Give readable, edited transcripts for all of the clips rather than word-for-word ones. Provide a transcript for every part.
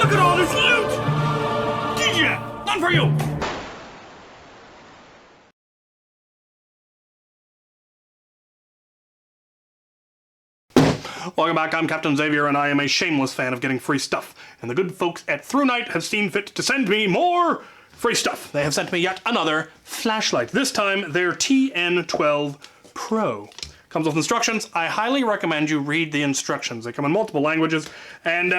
Look at all this loot! DJ, none for you! Welcome back, I'm Captain Xavier, and I am a shameless fan of getting free stuff. And the good folks at Thrunite have seen fit to send me more free stuff. They have sent me yet another flashlight. This time, their TN12 Pro. Comes with instructions. I highly recommend you read the instructions. They come in multiple languages, and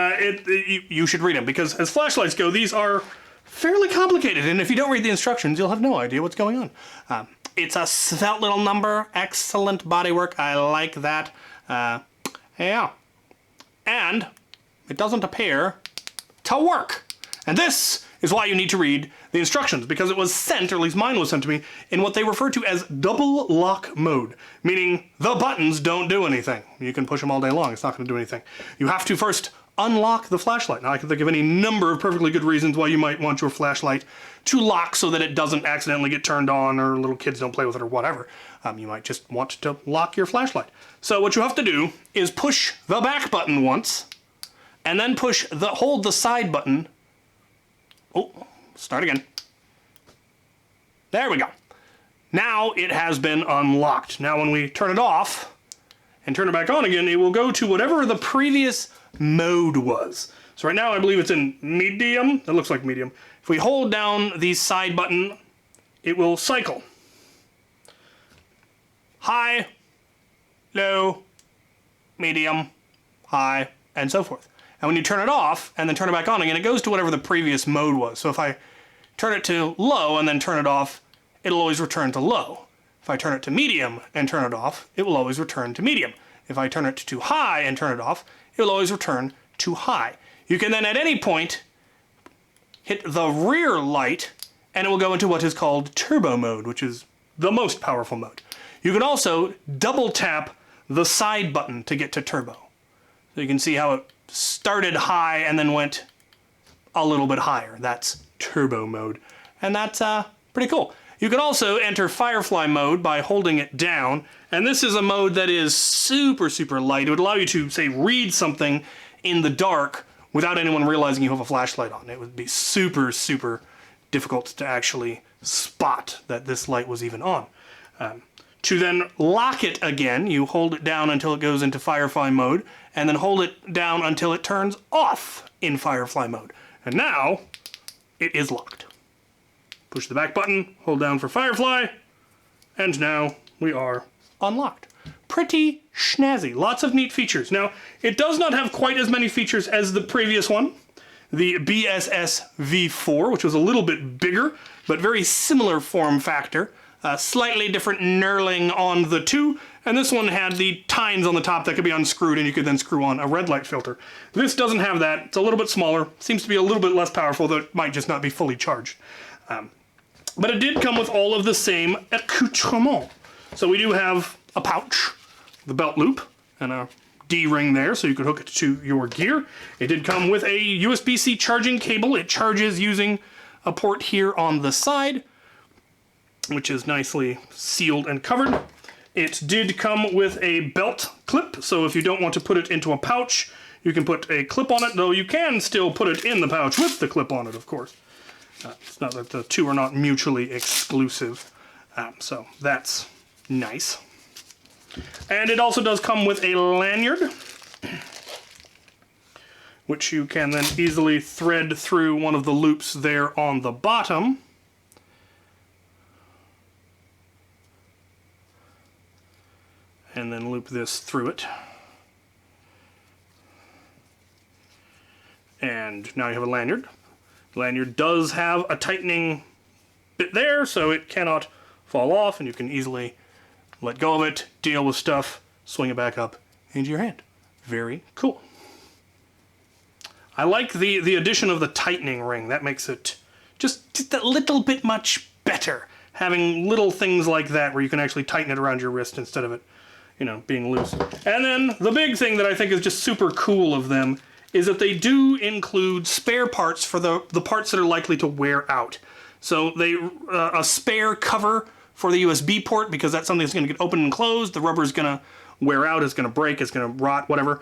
you should read them, because as flashlights go, these are fairly complicated, and if you don't read the instructions, you'll have no idea what's going on. It's a svelte little number, excellent bodywork, I like that. Yeah. And it doesn't appear to work. And this is why you need to read the instructions, because it was sent, or at least mine was sent to me, in what they refer to as double lock mode, meaning the buttons don't do anything. You can push them all day long, it's not going to do anything. You have to first unlock the flashlight. Now I can think of any number of perfectly good reasons why you might want your flashlight to lock so that it doesn't accidentally get turned on, or little kids don't play with it, or whatever. You might just want to lock your flashlight. So what you have to do is push the back button once, and then hold the side button. Oh, start again. There we go. Now it has been unlocked. Now when we turn it off and turn it back on again, it will go to whatever the previous mode was. So right now I believe it's in medium. That looks like medium. If we hold down the side button, it will cycle. High, low, medium, high, and so forth. And when you turn it off and then turn it back on again, it goes to whatever the previous mode was. So if I turn it to low and then turn it off, it'll always return to low. If I turn it to medium and turn it off, it will always return to medium. If I turn it to high and turn it off, it will always return to high. You can then at any point hit the rear light and it will go into what is called turbo mode, which is the most powerful mode. You can also double tap the side button to get to turbo. So you can see how it started high and then went a little bit higher. That's turbo mode. And that's pretty cool. You can also enter Firefly Mode by holding it down. And this is a mode that is super, super light. It would allow you to, say, read something in the dark without anyone realizing you have a flashlight on. It would be super, super difficult to actually spot that this light was even on. To then lock it again, you hold it down until it goes into Firefly Mode, and then hold it down until it turns off in Firefly Mode. And now, it is locked. Push the back button, hold down for Firefly, and now we are unlocked. Pretty snazzy. Lots of neat features. Now, it does not have quite as many features as the previous one, the BSS V4, which was a little bit bigger, but very similar form factor. Slightly different knurling on the two, and this one had the tines on the top that could be unscrewed and you could then screw on a red light filter. This doesn't have that. It's a little bit smaller, seems to be a little bit less powerful, though it might just not be fully charged. But it did come with all of the same accoutrements. So we do have a pouch, the belt loop, and a D-ring there so you could hook it to your gear. It did come with a Usbc charging cable. It charges using a port here on the side, which is nicely sealed and covered. It did come with a belt clip, so if you don't want to put it into a pouch, you can put a clip on it, though you can still put it in the pouch with the clip on it, of course. It's not that the two are not mutually exclusive, so that's nice. And it also does come with a lanyard, which you can then easily thread through one of the loops there on the bottom. And then loop this through it. And now you have a lanyard. The lanyard does have a tightening bit there, so it cannot fall off, and you can easily let go of it, deal with stuff, swing it back up into your hand. Very cool. I like the addition of the tightening ring. That makes it just a little bit much better. Having little things like that where you can actually tighten it around your wrist instead of it, you know, being loose. And then the big thing that I think is just super cool of them is that they do include spare parts for the parts that are likely to wear out. So they a spare cover for the USB port, because that's something that's going to get open and closed. The rubber is going to wear out, it's going to break, it's going to rot, whatever.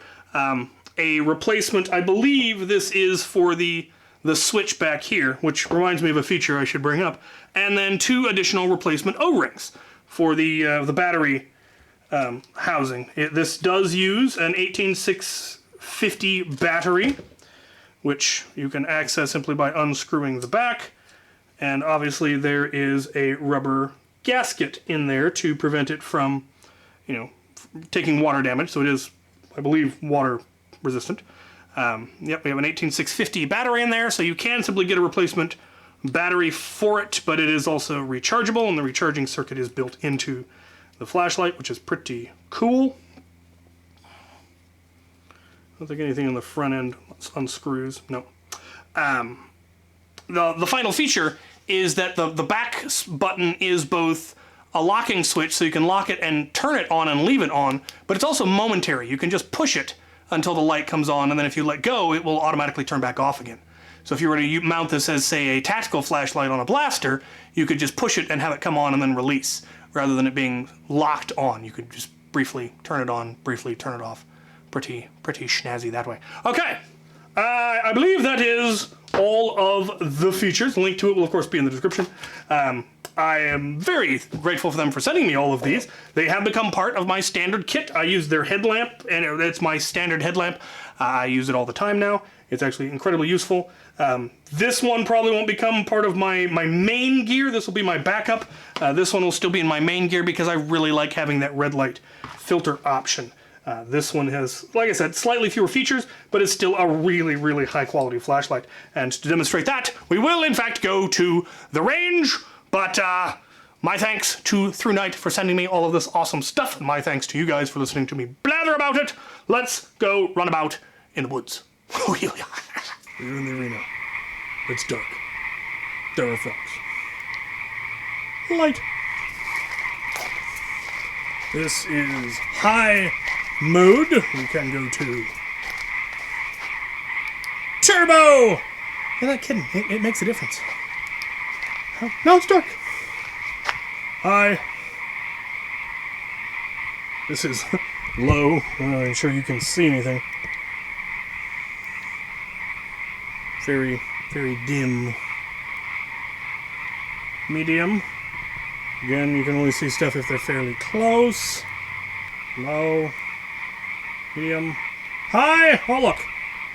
a replacement. I believe this is for the switch back here, which reminds me of a feature I should bring up. And then 2 additional replacement O-rings for the battery housing. This does use an 18650 battery, which you can access simply by unscrewing the back. And obviously there is a rubber gasket in there to prevent it from, you know, taking water damage. So it is, I believe, water resistant. Yep, we have an 18650 battery in there, so you can simply get a replacement battery for it, but it is also rechargeable, and the recharging circuit is built into the flashlight, which is pretty cool. I don't think anything on the front end unscrews. No. The final feature is that the back button is both a locking switch, so you can lock it and turn it on and leave it on, but it's also momentary. You can just push it until the light comes on, and then if you let go, it will automatically turn back off again. So if you were to mount this as, say, a tactical flashlight on a blaster, you could just push it and have it come on and then release, rather than it being locked on. You could just briefly turn it on, briefly turn it off. Pretty snazzy that way. Okay, I believe that is all of the features. The link to it will, of course, be in the description. I am very grateful for them for sending me all of these. They have become part of my standard kit. I use their headlamp, and it's my standard headlamp. I use it all the time now. It's actually incredibly useful. This one probably won't become part of my main gear. This will be my backup. This one will still be in my main gear because I really like having that red light filter option. This one has, like I said, slightly fewer features, but it's still a really, really high quality flashlight. And to demonstrate that, we will in fact go to the range. But my thanks to Thrunite for sending me all of this awesome stuff, and my thanks to you guys for listening to me blather about it. Let's go run about in the woods. We're in the arena. It's dark. There are frogs. Light. This is high mode. We can go to turbo. You're not kidding. It makes a difference. No, it's dark. Hi. This is low. I'm not sure you can see anything. Very, very dim. Medium. Again, you can only see stuff if they're fairly close. Low. Medium. High! Oh, look.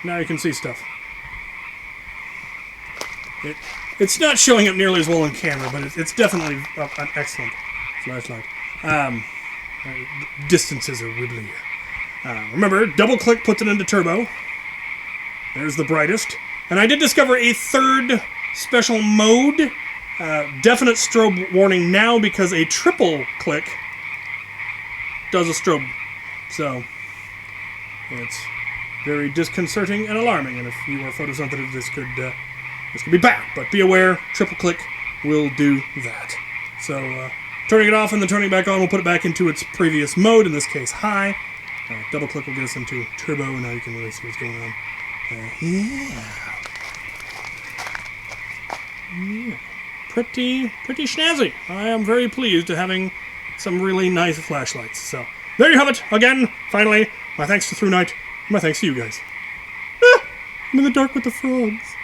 Now you can see stuff. It's not showing up nearly as well on camera, but it's definitely an excellent flashlight. Distances are wibbly here. Remember, double click puts it into turbo. There's the brightest. And I did discover a third special mode. Definite strobe warning now because a triple click does a strobe. So, it's very disconcerting and alarming. And if you are photosensitive, this could be bad, but be aware, triple click will do that. So, turning it off and then turning it back on will put it back into its previous mode, in this case high. Double click will get us into turbo, and now you can really see what's going on. Yeah. Pretty snazzy. I am very pleased to having some really nice flashlights. So, there you have it. Again, finally, my thanks to Thrunite, my thanks to you guys. I'm in the dark with the frogs.